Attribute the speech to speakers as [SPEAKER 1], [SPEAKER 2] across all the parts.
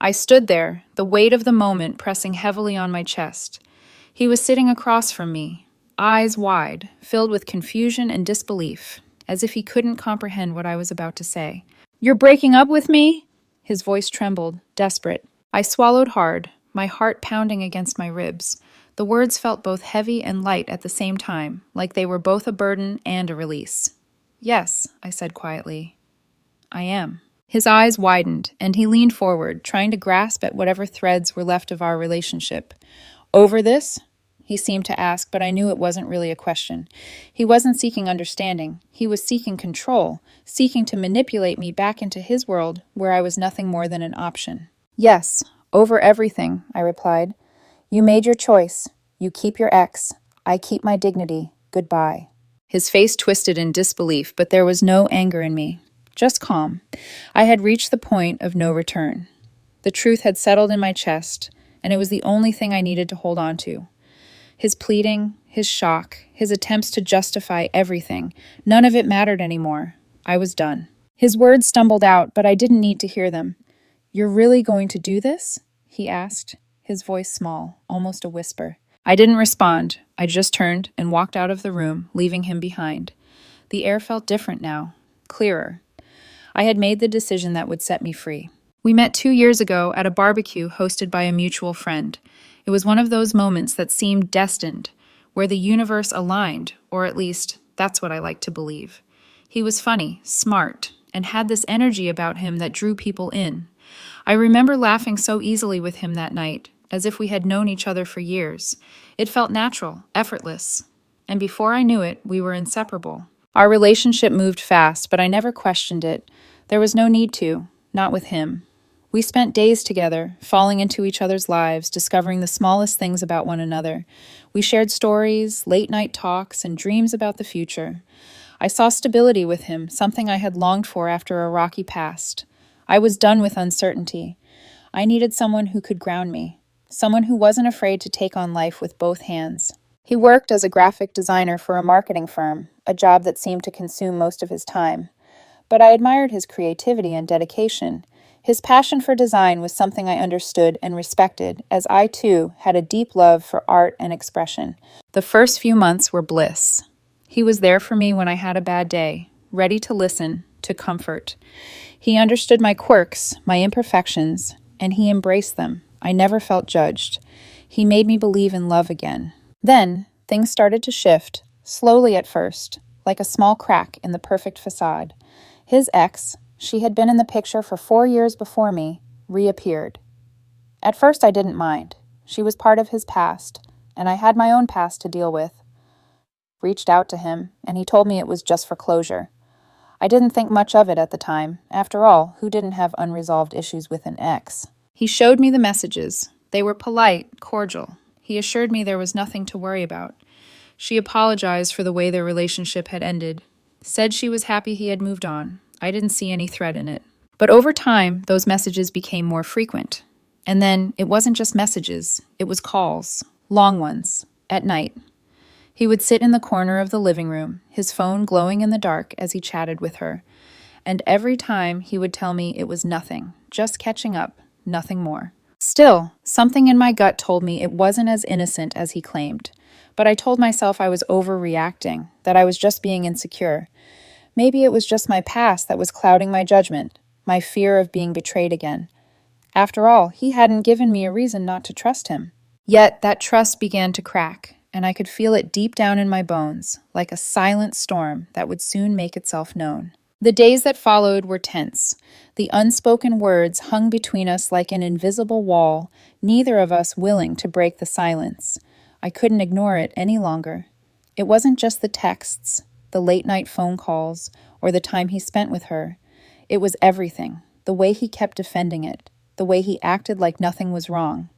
[SPEAKER 1] I stood there, the weight of the moment pressing heavily on my chest. He was sitting across from me, eyes wide, filled with confusion and disbelief, as if he couldn't comprehend what I was about to say. "You're breaking up with me?" His voice trembled, desperate. I swallowed hard, my heart pounding against my ribs. The words felt both heavy and light at the same time, like they were both a burden and a release. "Yes," I said quietly. "I am." His eyes widened, and he leaned forward, trying to grasp at whatever threads were left of our relationship. "Over this?" he seemed to ask, but I knew it wasn't really a question. He wasn't seeking understanding. He was seeking control, seeking to manipulate me back into his world where I was nothing more than an option. "Yes, over everything," I replied. "You made your choice. You keep your ex. I keep my dignity. Goodbye." His face twisted in disbelief, but there was no anger in me. Just calm. I had reached the point of no return. The truth had settled in my chest, and it was the only thing I needed to hold on to. His pleading, his shock, his attempts to justify everything, none of it mattered anymore. I was done. His words stumbled out, but I didn't need to hear them. "You're really going to do this?" he asked, his voice small, almost a whisper. I didn't respond. I just turned and walked out of the room, leaving him behind. The air felt different now, clearer. I had made the decision that would set me free. We met 2 years ago at a barbecue hosted by a mutual friend. It was one of those moments that seemed destined, where the universe aligned, or at least, that's what I like to believe. He was funny, smart, and had this energy about him that drew people in. I remember laughing so easily with him that night, as if we had known each other for years. It felt natural, effortless. And before I knew it, we were inseparable. Our relationship moved fast, but I never questioned it. There was no need to, not with him. We spent days together, falling into each other's lives, discovering the smallest things about one another. We shared stories, late-night talks, and dreams about the future. I saw stability with him, something I had longed for after a rocky past. I was done with uncertainty. I needed someone who could ground me, someone who wasn't afraid to take on life with both hands. He worked as a graphic designer for a marketing firm, a job that seemed to consume most of his time. But I admired his creativity and dedication. His passion for design was something I understood and respected, as I, too, had a deep love for art and expression. The first few months were bliss. He was there for me when I had a bad day, ready to listen, to comfort. He understood my quirks, my imperfections, and he embraced them. I never felt judged. He made me believe in love again. Then, things started to shift, slowly at first, like a small crack in the perfect facade. His ex, she had been in the picture for 4 years before me, reappeared. At first I didn't mind. She was part of his past, and I had my own past to deal with. Reached out to him, and he told me it was just for closure. I didn't think much of it at the time. After all, who didn't have unresolved issues with an ex? He showed me the messages. They were polite, cordial. He assured me there was nothing to worry about. She apologized for the way their relationship had ended. Said she was happy he had moved on. I didn't see any threat in it. But over time, those messages became more frequent. And then, it wasn't just messages. It was calls. Long ones. At night. He would sit in the corner of the living room, his phone glowing in the dark as he chatted with her. And every time, he would tell me it was nothing. Just catching up. Nothing more. Still, something in my gut told me it wasn't as innocent as he claimed. But I told myself I was overreacting, that I was just being insecure. Maybe it was just my past that was clouding my judgment, my fear of being betrayed again. After all, he hadn't given me a reason not to trust him. Yet that trust began to crack, and I could feel it deep down in my bones, like a silent storm that would soon make itself known. The days that followed were tense. The unspoken words hung between us like an invisible wall, neither of us willing to break the silence. I couldn't ignore it any longer. It wasn't just the texts, the late-night phone calls, or the time he spent with her. It was everything, the way he kept defending it, the way he acted like nothing was wrong.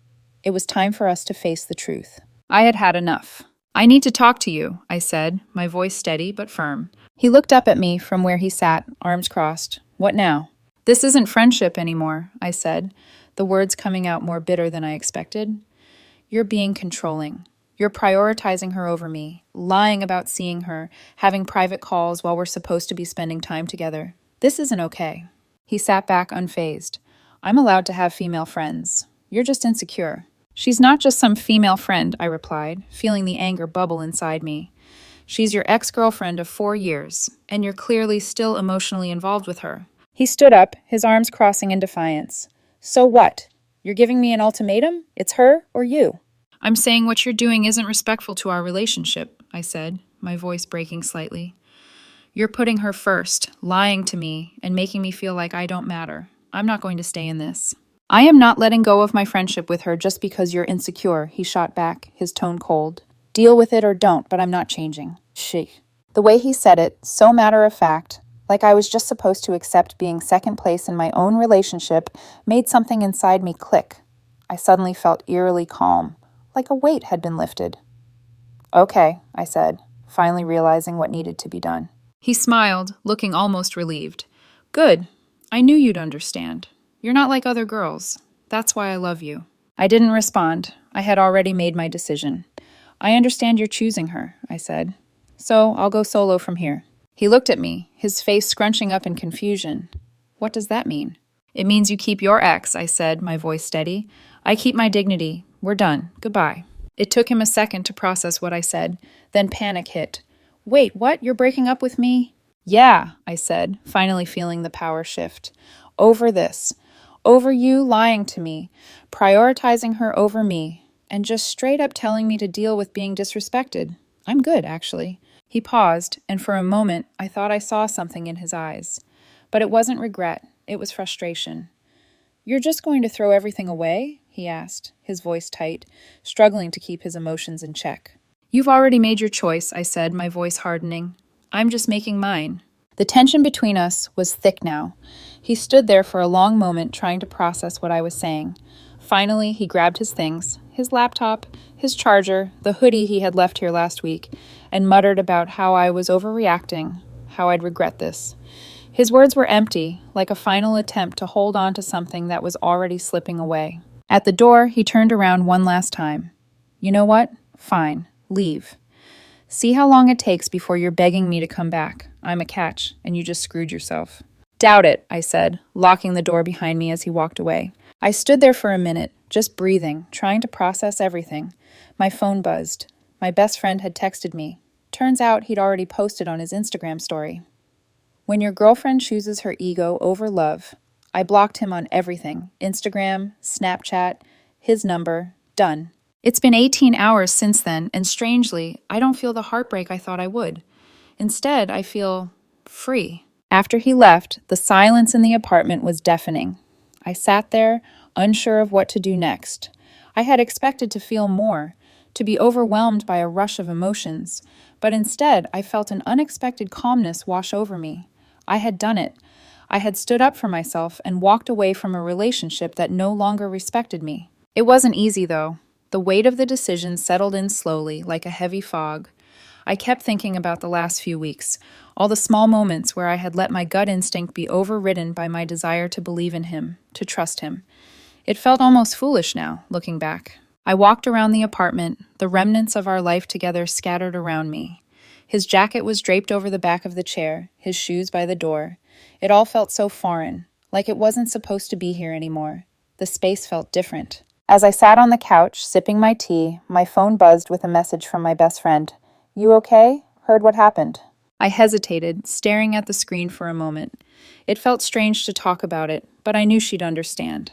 [SPEAKER 1] It was time for us to face the truth. I had had enough. "I need to talk to you," I said, my voice steady but firm. He looked up at me from where he sat, arms crossed. "What now?" "This isn't friendship anymore," I said, the words coming out more bitter than I expected. "You're being controlling. You're prioritizing her over me, lying about seeing her, having private calls while we're supposed to be spending time together. This isn't okay." He sat back unfazed. I'm allowed to have female friends. You're just insecure. She's not just some female friend, I replied, feeling the anger bubble inside me. She's your ex-girlfriend of 4 years, and you're clearly still emotionally involved with her. He stood up, his arms crossing in defiance. So what? You're giving me an ultimatum? It's her or you. I'm saying what you're doing isn't respectful to our relationship, I said, my voice breaking slightly. You're putting her first, lying to me, and making me feel like I don't matter. I'm not going to stay in this. I am not letting go of my friendship with her just because you're insecure, he shot back, his tone cold. Deal with it or don't, but I'm not changing. She. The way he said it, so matter of fact, like I was just supposed to accept being second place in my own relationship, made something inside me click. I suddenly felt eerily calm, like a weight had been lifted. Okay, I said, finally realizing what needed to be done. He smiled, looking almost relieved. Good. I knew you'd understand. You're not like other girls. That's why I love you. I didn't respond. I had already made my decision. I understand you're choosing her, I said. So I'll go solo from here. He looked at me, his face scrunching up in confusion. What does that mean? It means you keep your ex, I said, my voice steady. I keep my dignity. We're done. Goodbye. It took him a second to process what I said. Then panic hit. Wait, what? You're breaking up with me? Yeah, I said, finally feeling the power shift. Over this. Over you lying to me, prioritizing her over me, and just straight up telling me to deal with being disrespected. I'm good, actually. He paused, and for a moment I thought I saw something in his eyes. But it wasn't regret, it was frustration. You're just going to throw everything away? He asked, his voice tight, struggling to keep his emotions in check. You've already made your choice, I said, my voice hardening. I'm just making mine. The tension between us was thick now. He stood there for a long moment trying to process what I was saying. Finally, he grabbed his things, his laptop, his charger, the hoodie he had left here last week, and muttered about how I was overreacting, how I'd regret this. His words were empty, like a final attempt to hold on to something that was already slipping away. At the door, he turned around one last time. You know what? Fine. Leave. See how long it takes before you're begging me to come back. I'm a catch, and you just screwed yourself. Doubt it, I said, locking the door behind me as he walked away. I stood there for a minute, just breathing, trying to process everything. My phone buzzed. My best friend had texted me. Turns out he'd already posted on his Instagram story. When your girlfriend chooses her ego over love, I blocked him on everything. Instagram, Snapchat, his number, done. It's been 18 hours since then, and strangely, I don't feel the heartbreak I thought I would. Instead, I feel free. After he left, the silence in the apartment was deafening. I sat there, unsure of what to do next. I had expected to feel more, to be overwhelmed by a rush of emotions, but instead I felt an unexpected calmness wash over me. I had done it. I had stood up for myself and walked away from a relationship that no longer respected me. It wasn't easy, though. The weight of the decision settled in slowly, like a heavy fog. I kept thinking about the last few weeks, all the small moments where I had let my gut instinct be overridden by my desire to believe in him, to trust him. It felt almost foolish now, looking back. I walked around the apartment, the remnants of our life together scattered around me. His jacket was draped over the back of the chair, his shoes by the door. It all felt so foreign, like it wasn't supposed to be here anymore. The space felt different. As I sat on the couch, sipping my tea, my phone buzzed with a message from my best friend. You okay? Heard what happened. I hesitated, staring at the screen for a moment. It felt strange to talk about it, but I knew she'd understand.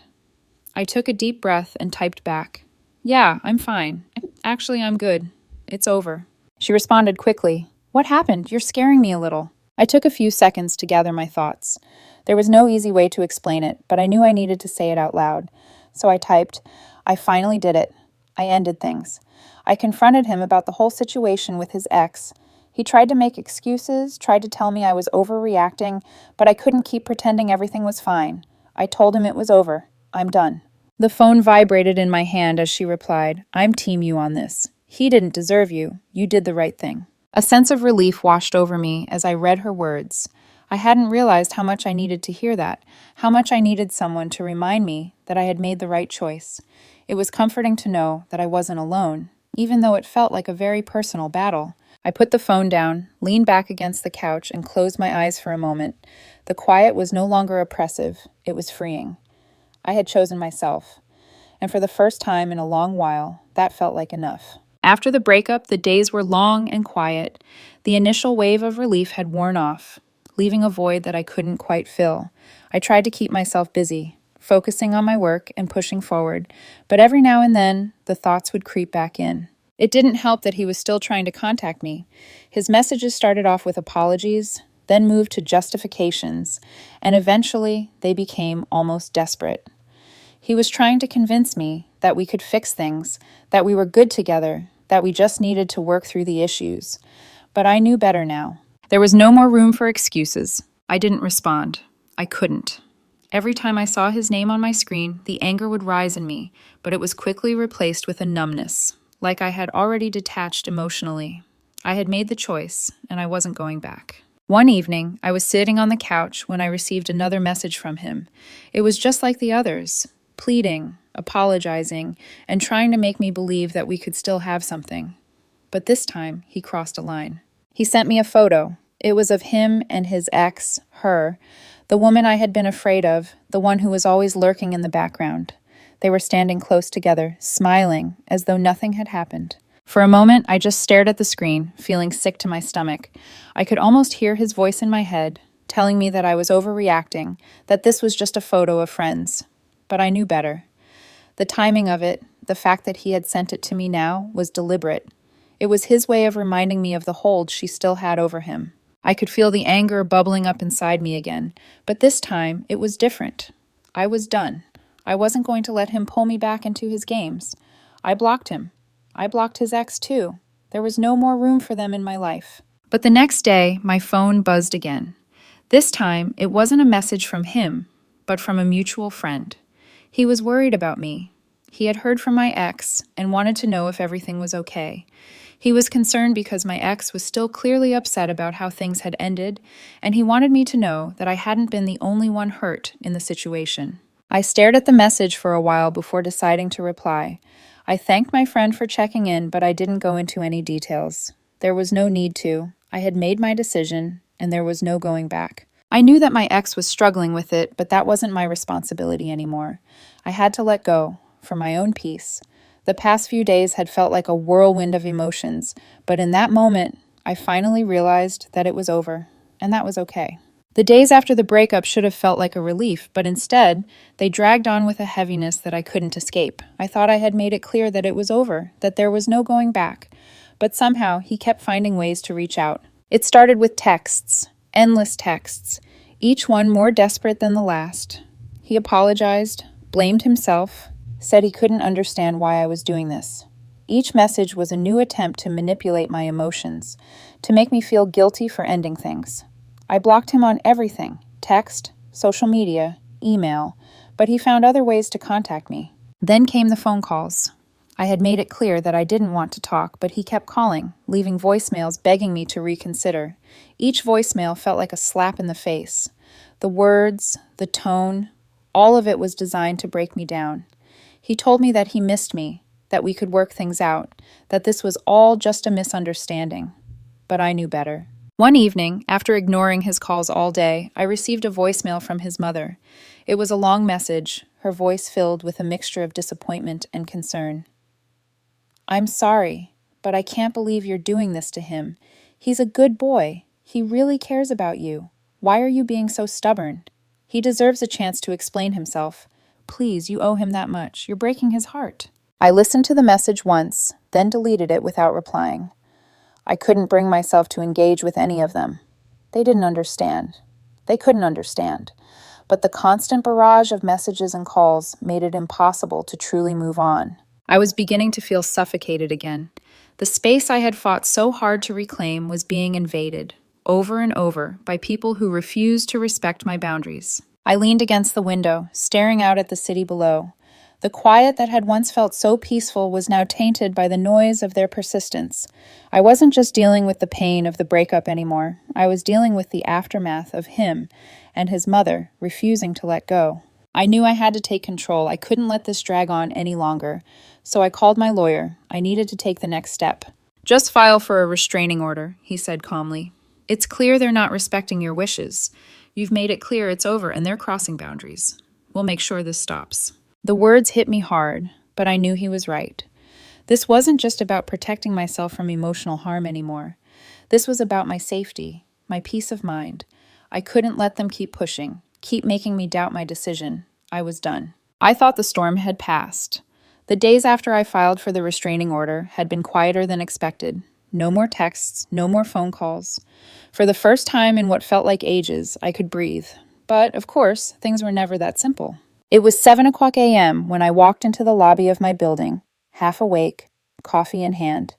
[SPEAKER 1] I took a deep breath and typed back. Yeah, I'm fine. Actually, I'm good. It's over. She responded quickly. What happened? You're scaring me a little. I took a few seconds to gather my thoughts. There was no easy way to explain it, but I knew I needed to say it out loud. So I typed, I finally did it. I ended things. I confronted him about the whole situation with his ex. He tried to make excuses, tried to tell me I was overreacting, but I couldn't keep pretending everything was fine. I told him it was over. I'm done. The phone vibrated in my hand as she replied, I'm team you on this. He didn't deserve you. You did the right thing. A sense of relief washed over me as I read her words. I hadn't realized how much I needed to hear that, how much I needed someone to remind me that I had made the right choice. It was comforting to know that I wasn't alone, even though it felt like a very personal battle. I put the phone down, leaned back against the couch, and closed my eyes for a moment. The quiet was no longer oppressive. It was freeing. I had chosen myself. And for the first time in a long while, that felt like enough. After the breakup, the days were long and quiet. The initial wave of relief had worn off, leaving a void that I couldn't quite fill. I tried to keep myself busy, focusing on my work and pushing forward, but every now and then, the thoughts would creep back in. It didn't help that he was still trying to contact me. His messages started off with apologies, then moved to justifications, and eventually they became almost desperate. He was trying to convince me that we could fix things, that we were good together, that we just needed to work through the issues. But I knew better now. There was no more room for excuses. I didn't respond. I couldn't. Every time I saw his name on my screen, the anger would rise in me, but it was quickly replaced with a numbness, like I had already detached emotionally. I had made the choice, and I wasn't going back. One evening, I was sitting on the couch when I received another message from him. It was just like the others. Pleading, apologizing, and trying to make me believe that we could still have something. But this time, he crossed a line. He sent me a photo. It was of him and his ex, her, the woman I had been afraid of, the one who was always lurking in the background. They were standing close together, smiling, as though nothing had happened. For a moment, I just stared at the screen, feeling sick to my stomach. I could almost hear his voice in my head, telling me that I was overreacting, that this was just a photo of friends. But I knew better. The timing of it, the fact that he had sent it to me now, was deliberate. It was his way of reminding me of the hold she still had over him. I could feel the anger bubbling up inside me again, but this time it was different. I was done. I wasn't going to let him pull me back into his games. I blocked him. I blocked his ex too. There was no more room for them in my life. But the next day, my phone buzzed again. This time, it wasn't a message from him, but from a mutual friend. He was worried about me. He had heard from my ex and wanted to know if everything was okay. He was concerned because my ex was still clearly upset about how things had ended, and he wanted me to know that I hadn't been the only one hurt in the situation. I stared at the message for a while before deciding to reply. I thanked my friend for checking in, but I didn't go into any details. There was no need to. I had made my decision, and there was no going back. I knew that my ex was struggling with it, but that wasn't my responsibility anymore. I had to let go, for my own peace. The past few days had felt like a whirlwind of emotions, but in that moment, I finally realized that it was over, and that was okay. The days after the breakup should have felt like a relief, but instead, they dragged on with a heaviness that I couldn't escape. I thought I had made it clear that it was over, that there was no going back, but somehow he kept finding ways to reach out. It started with texts. Endless texts, each one more desperate than the last. He apologized, blamed himself, said he couldn't understand why I was doing this. Each message was a new attempt to manipulate my emotions, to make me feel guilty for ending things. I blocked him on everything, text, social media, email, but he found other ways to contact me. Then came the phone calls. I had made it clear that I didn't want to talk, but he kept calling, leaving voicemails begging me to reconsider. Each voicemail felt like a slap in the face. The words, the tone, all of it was designed to break me down. He told me that he missed me, that we could work things out, that this was all just a misunderstanding. But I knew better. One evening, after ignoring his calls all day, I received a voicemail from his mother. It was a long message, her voice filled with a mixture of disappointment and concern. "I'm sorry, but I can't believe you're doing this to him. He's a good boy. He really cares about you. Why are you being so stubborn? He deserves a chance to explain himself. Please, you owe him that much. You're breaking his heart." I listened to the message once, then deleted it without replying. I couldn't bring myself to engage with any of them. They didn't understand. They couldn't understand. But the constant barrage of messages and calls made it impossible to truly move on. I was beginning to feel suffocated again. The space I had fought so hard to reclaim was being invaded, over and over, by people who refused to respect my boundaries. I leaned against the window, staring out at the city below. The quiet that had once felt so peaceful was now tainted by the noise of their persistence. I wasn't just dealing with the pain of the breakup anymore. I was dealing with the aftermath of him and his mother refusing to let go. I knew I had to take control. I couldn't let this drag on any longer. So I called my lawyer. I needed to take the next step. "Just file for a restraining order," he said calmly. "It's clear they're not respecting your wishes. You've made it clear it's over and they're crossing boundaries. We'll make sure this stops." The words hit me hard, but I knew he was right. This wasn't just about protecting myself from emotional harm anymore. This was about my safety, my peace of mind. I couldn't let them keep pushing, keep making me doubt my decision. I was done. I thought the storm had passed. The days after I filed for the restraining order had been quieter than expected. No more texts, no more phone calls. For the first time in what felt like ages, I could breathe. But, of course, things were never that simple. It was 7 o'clock a.m. when I walked into the lobby of my building, half awake, coffee in hand.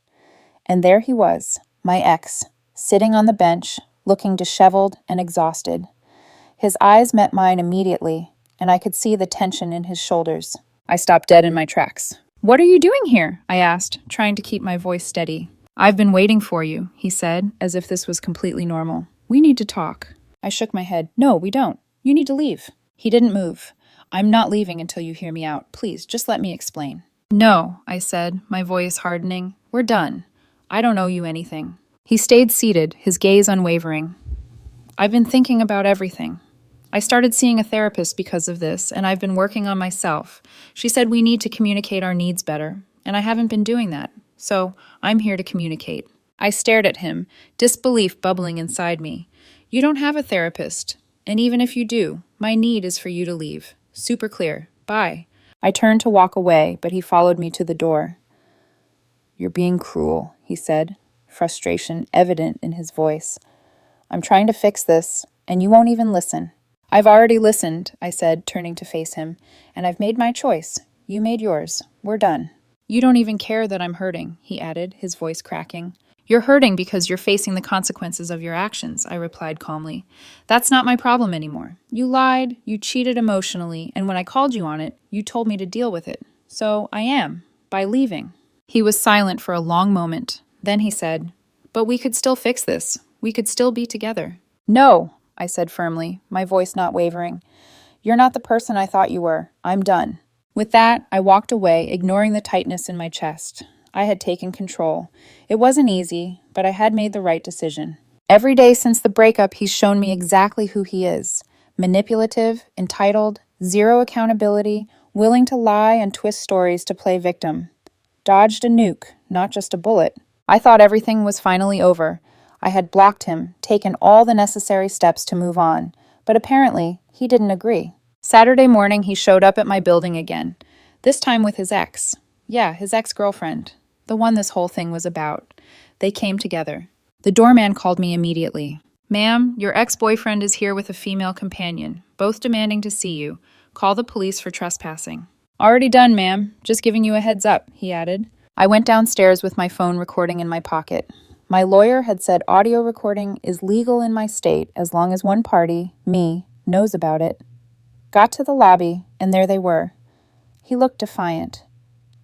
[SPEAKER 1] And there he was, my ex, sitting on the bench, looking disheveled and exhausted. His eyes met mine immediately, and I could see the tension in his shoulders. I stopped dead in my tracks. "What are you doing here?" I asked, trying to keep my voice steady. "I've been waiting for you," he said, as if this was completely normal. "We need to talk." I shook my head. "No, we don't. You need to leave." He didn't move. "I'm not leaving until you hear me out. Please, just let me explain." "No," I said, my voice hardening. "We're done. I don't owe you anything." He stayed seated, his gaze unwavering. "I've been thinking about everything. I started seeing a therapist because of this, and I've been working on myself. She said we need to communicate our needs better, and I haven't been doing that. So I'm here to communicate." I stared at him, disbelief bubbling inside me. "You don't have a therapist. And even if you do, my need is for you to leave. Super clear. Bye." I turned to walk away, but he followed me to the door. "You're being cruel," he said, frustration evident in his voice. "I'm trying to fix this, and you won't even listen." "I've already listened," I said, turning to face him, "and I've made my choice. You made yours. We're done." "You don't even care that I'm hurting," he added, his voice cracking. "You're hurting because you're facing the consequences of your actions," I replied calmly. "That's not my problem anymore. You lied, you cheated emotionally, and when I called you on it, you told me to deal with it. So I am, by leaving." He was silent for a long moment. Then he said, "But we could still fix this. We could still be together." "No," I said firmly, my voice not wavering. "You're not the person I thought you were. I'm done." With that, I walked away, ignoring the tightness in my chest. I had taken control. It wasn't easy, but I had made the right decision. Every day since the breakup, he's shown me exactly who he is. Manipulative, entitled, zero accountability, willing to lie and twist stories to play victim. Dodged a nuke, not just a bullet. I thought everything was finally over. I had blocked him, taken all the necessary steps to move on. But apparently, he didn't agree. Saturday morning, he showed up at my building again. This time with his ex. Yeah, his ex-girlfriend. The one this whole thing was about. They came together. The doorman called me immediately. "Ma'am, your ex-boyfriend is here with a female companion, both demanding to see you. Call the police for trespassing." "Already done, ma'am. Just giving you a heads up," he added. I went downstairs with my phone recording in my pocket. My lawyer had said audio recording is legal in my state as long as one party, me, knows about it. Got to the lobby, and there they were. He looked defiant.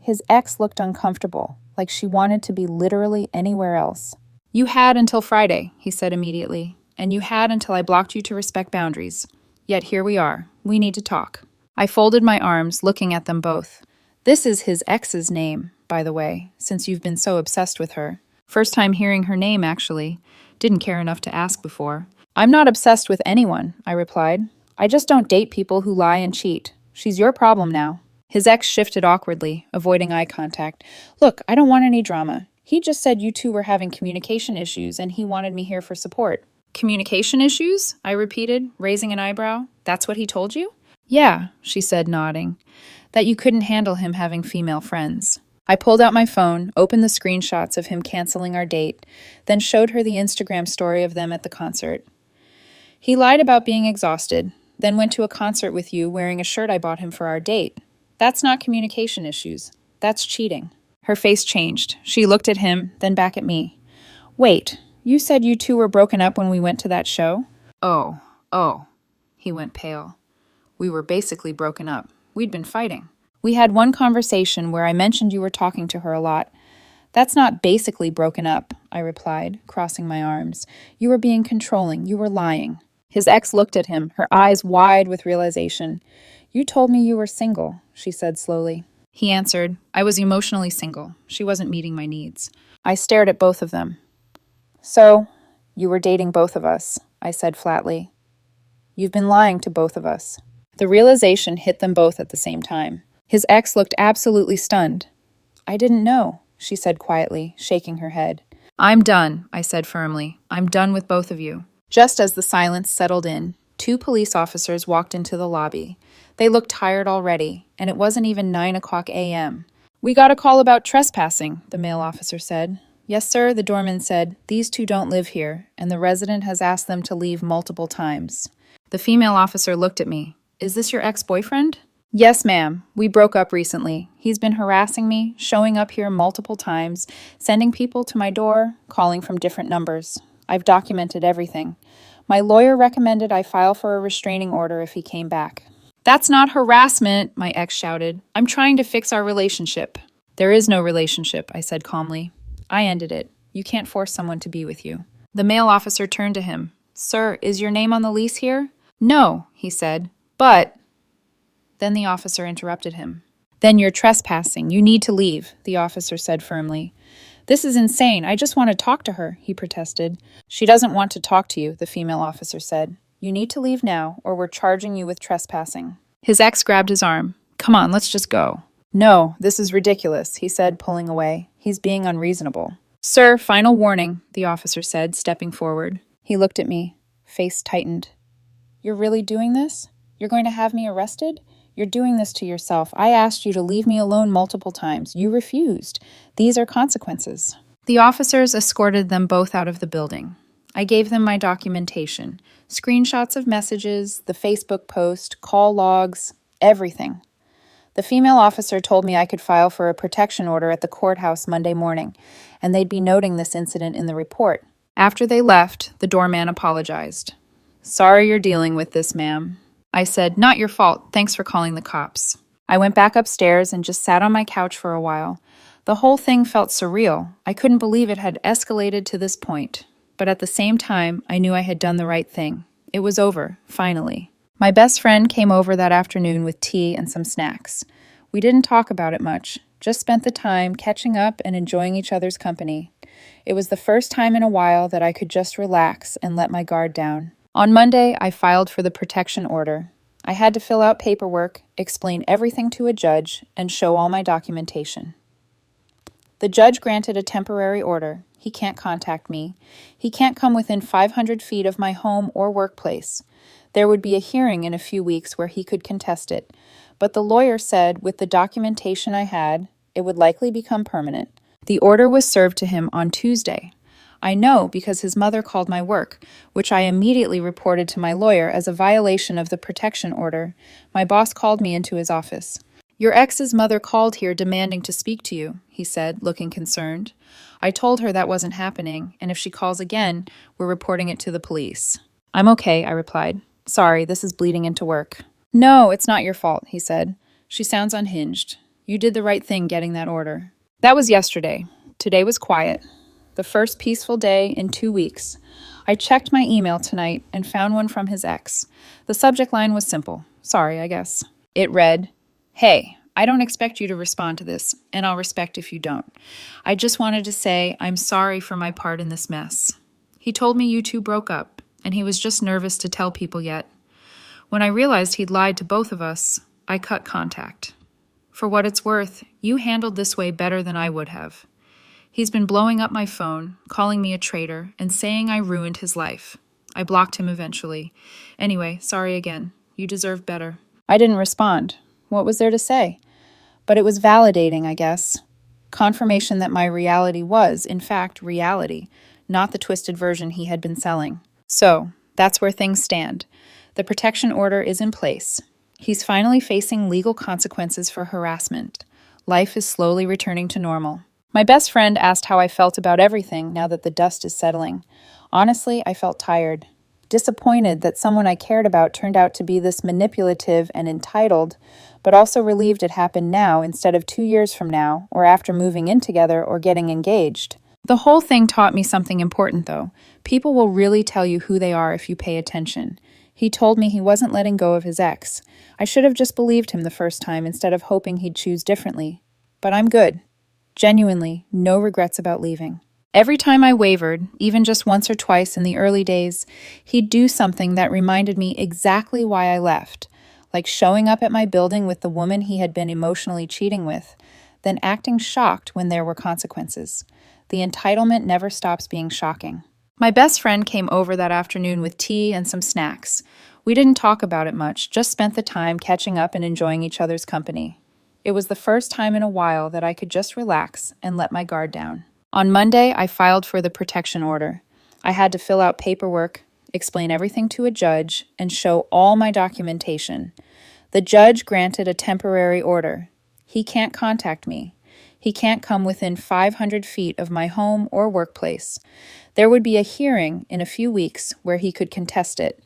[SPEAKER 1] His ex looked uncomfortable, like she wanted to be literally anywhere else. "You had until Friday," he said immediately, "and you had until I blocked you to respect boundaries. Yet here we are. We need to talk." I folded my arms, looking at them both. This is his ex's name, by the way, since you've been so obsessed with her. First time hearing her name, actually. Didn't care enough to ask before. "I'm not obsessed with anyone," I replied. "I just don't date people who lie and cheat. She's your problem now." His ex shifted awkwardly, avoiding eye contact. "Look, I don't want any drama. He just said you two were having communication issues and he wanted me here for support." "Communication issues?" I repeated, raising an eyebrow. "That's what he told you?" "Yeah," she said, nodding. "That you couldn't handle him having female friends." I pulled out my phone, opened the screenshots of him canceling our date, then showed her the Instagram story of them at the concert. "He lied about being exhausted, then went to a concert with you wearing a shirt I bought him for our date. That's not communication issues. That's cheating." Her face changed. She looked at him, then back at me. "Wait, you said you two were broken up when we went to that show?" Oh. He went pale. "We were basically broken up. We'd been fighting. We had one conversation where I mentioned you were talking to her a lot. That's not basically broken up," I replied, crossing my arms. "You were being controlling. You were lying." His ex looked at him, her eyes wide with realization. "You told me you were single," she said slowly. He answered, "I was emotionally single. She wasn't meeting my needs." I stared at both of them. "So, you were dating both of us," I said flatly. "You've been lying to both of us." The realization hit them both at the same time. His ex looked absolutely stunned. "I didn't know," she said quietly, shaking her head. "I'm done," I said firmly. "I'm done with both of you." Just as the silence settled in, two police officers walked into the lobby. They looked tired already, and it wasn't even 9 o'clock a.m. "We got a call about trespassing," the male officer said. "Yes, sir," the doorman said. "These two don't live here, and the resident has asked them to leave multiple times." The female officer looked at me. "Is this your ex-boyfriend?" "Yes, ma'am. We broke up recently. He's been harassing me, showing up here multiple times, sending people to my door, calling from different numbers. I've documented everything. My lawyer recommended I file for a restraining order if he came back." "That's not harassment," my ex shouted. "I'm trying to fix our relationship." "There is no relationship," I said calmly. "I ended it. You can't force someone to be with you." The male officer turned to him. "Sir, is your name on the lease here?" "No," he said. "But—" Then the officer interrupted him. "Then you're trespassing. You need to leave," the officer said firmly. "This is insane. I just want to talk to her," he protested. "She doesn't want to talk to you," the female officer said. "You need to leave now, or we're charging you with trespassing." His ex grabbed his arm. "Come on, let's just go." "No, this is ridiculous," he said, pulling away. "He's being unreasonable." "Sir, final warning," the officer said, stepping forward. He looked at me. Face tightened. "You're really doing this? You're going to have me arrested? You're doing this to yourself. I asked you to leave me alone multiple times. You refused. These are consequences." The officers escorted them both out of the building. I gave them my documentation, screenshots of messages, the Facebook post, call logs, everything. The female officer told me I could file for a protection order at the courthouse Monday morning, and they'd be noting this incident in the report. After they left, the doorman apologized. "Sorry you're dealing with this, ma'am." I said, "Not your fault. Thanks for calling the cops." I went back upstairs and just sat on my couch for a while. The whole thing felt surreal. I couldn't believe it had escalated to this point. But at the same time, I knew I had done the right thing. It was over, finally. My best friend came over that afternoon with tea and some snacks. We didn't talk about it much, just spent the time catching up and enjoying each other's company. It was the first time in a while that I could just relax and let my guard down. On Monday, I filed for the protection order. I had to fill out paperwork, explain everything to a judge, and show all my documentation. The judge granted a temporary order. He can't contact me. He can't come within 500 feet of my home or workplace. There would be a hearing in a few weeks where he could contest it, but the lawyer said with the documentation I had, it would likely become permanent. The order was served to him on Tuesday. I know because his mother called my work, which I immediately reported to my lawyer as a violation of the protection order. My boss called me into his office. "Your ex's mother called here demanding to speak to you," he said, looking concerned. "I told her that wasn't happening, and if she calls again, we're reporting it to the police." "I'm okay," I replied. "Sorry, this is bleeding into work." "No, it's not your fault," he said. "She sounds unhinged. You did the right thing getting that order." That was yesterday. Today was quiet. The first peaceful day in 2 weeks. I checked my email tonight and found one from his ex. The subject line was simple. Sorry, I guess. It read, "Hey, I don't expect you to respond to this, and I'll respect if you don't. I just wanted to say I'm sorry for my part in this mess. He told me you two broke up, and he was just nervous to tell people yet. When I realized he'd lied to both of us, I cut contact. For what it's worth, you handled this way better than I would have. He's been blowing up my phone, calling me a traitor, and saying I ruined his life. I blocked him eventually. Anyway, sorry again. You deserve better." I didn't respond. What was there to say? But it was validating, I guess. Confirmation that my reality was, in fact, reality, not the twisted version he had been selling. So, that's where things stand. The protection order is in place. He's finally facing legal consequences for harassment. Life is slowly returning to normal. My best friend asked how I felt about everything now that the dust is settling. Honestly, I felt tired. Disappointed that someone I cared about turned out to be this manipulative and entitled, but also relieved it happened now instead of 2 years from now, or after moving in together or getting engaged. The whole thing taught me something important, though. People will really tell you who they are if you pay attention. He told me he wasn't letting go of his ex. I should have just believed him the first time instead of hoping he'd choose differently. But I'm good. Genuinely, no regrets about leaving. Every time I wavered, even just once or twice in the early days, he'd do something that reminded me exactly why I left, like showing up at my building with the woman he had been emotionally cheating with, then acting shocked when there were consequences. The entitlement never stops being shocking. My best friend came over that afternoon with tea and some snacks. We didn't talk about it much, just spent the time catching up and enjoying each other's company. It was the first time in a while that I could just relax and let my guard down. On Monday, I filed for the protection order. I had to fill out paperwork, explain everything to a judge, and show all my documentation. The judge granted a temporary order. He can't contact me. He can't come within 500 feet of my home or workplace. There would be a hearing in a few weeks where he could contest it.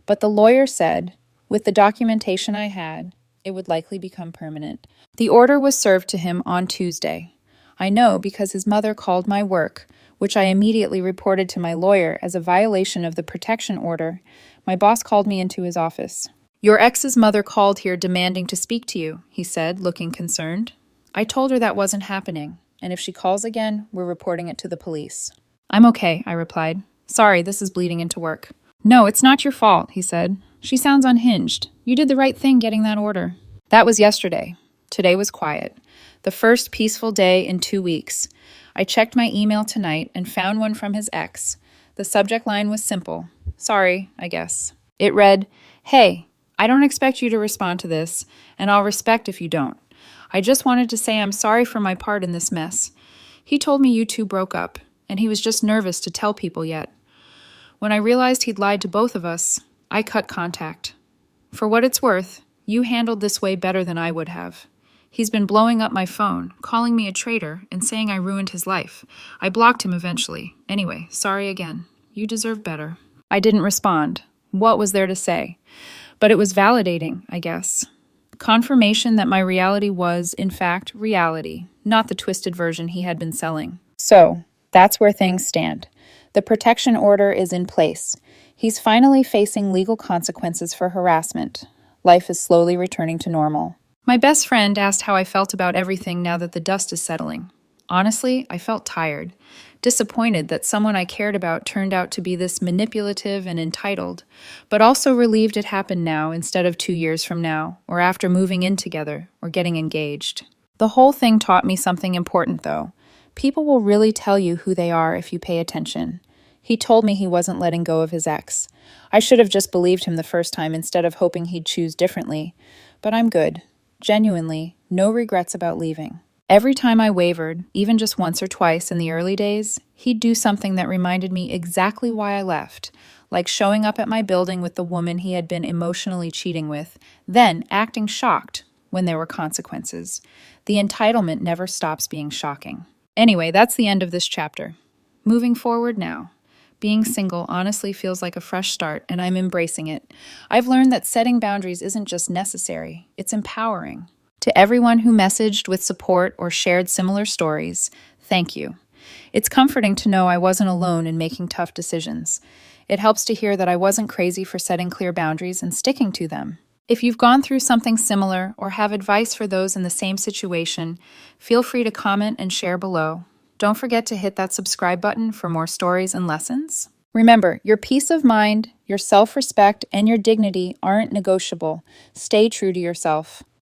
[SPEAKER 1] But the lawyer said, with the documentation I had, it would likely become permanent. The order was served to him on Tuesday. I know because his mother called my work, which I immediately reported to my lawyer as a violation of the protection order. My boss called me into his office. "Your ex's mother called here demanding to speak to you," he said, looking concerned. I told her that wasn't happening, and if she calls again, we're reporting it to the police. "I'm okay," I replied. "Sorry, this is bleeding into work." "No, it's not your fault," he said. "She sounds unhinged. You did the right thing getting that order." That was yesterday. Today was quiet. The first peaceful day in 2 weeks. I checked my email tonight and found one from his ex. The subject line was simple. Sorry, I guess. It read, "Hey, I don't expect you to respond to this, and I'll respect if you don't. I just wanted to say I'm sorry for my part in this mess. He told me you two broke up, and he was just nervous to tell people yet. When I realized he'd lied to both of us, I cut contact. For what it's worth, you handled this way better than I would have. He's been blowing up my phone, calling me a traitor, and saying I ruined his life. I blocked him eventually. Anyway, sorry again. You deserve better." I didn't respond. What was there to say? But it was validating, I guess. Confirmation that my reality was, in fact, reality, not the twisted version he had been selling. So, that's where things stand. The protection order is in place. He's finally facing legal consequences for harassment. Life is slowly returning to normal. My best friend asked how I felt about everything now that the dust is settling. Honestly, I felt tired, disappointed that someone I cared about turned out to be this manipulative and entitled, but also relieved it happened now instead of 2 years from now, or after moving in together, or getting engaged. The whole thing taught me something important, though. People will really tell you who they are if you pay attention. He told me he wasn't letting go of his ex. I should have just believed him the first time instead of hoping he'd choose differently. But I'm good. Genuinely, no regrets about leaving. Every time I wavered, even just once or twice in the early days, he'd do something that reminded me exactly why I left, like showing up at my building with the woman he had been emotionally cheating with, then acting shocked when there were consequences. The entitlement never stops being shocking. Anyway, that's the end of this chapter. Moving forward now. Being single honestly feels like a fresh start, and I'm embracing it. I've learned that setting boundaries isn't just necessary, it's empowering. To everyone who messaged with support or shared similar stories, thank you. It's comforting to know I wasn't alone in making tough decisions. It helps to hear that I wasn't crazy for setting clear boundaries and sticking to them. If you've gone through something similar or have advice for those in the same situation, feel free to comment and share below. Don't forget to hit that subscribe button for more stories and lessons. Remember, your peace of mind, your self-respect, and your dignity aren't negotiable. Stay true to yourself.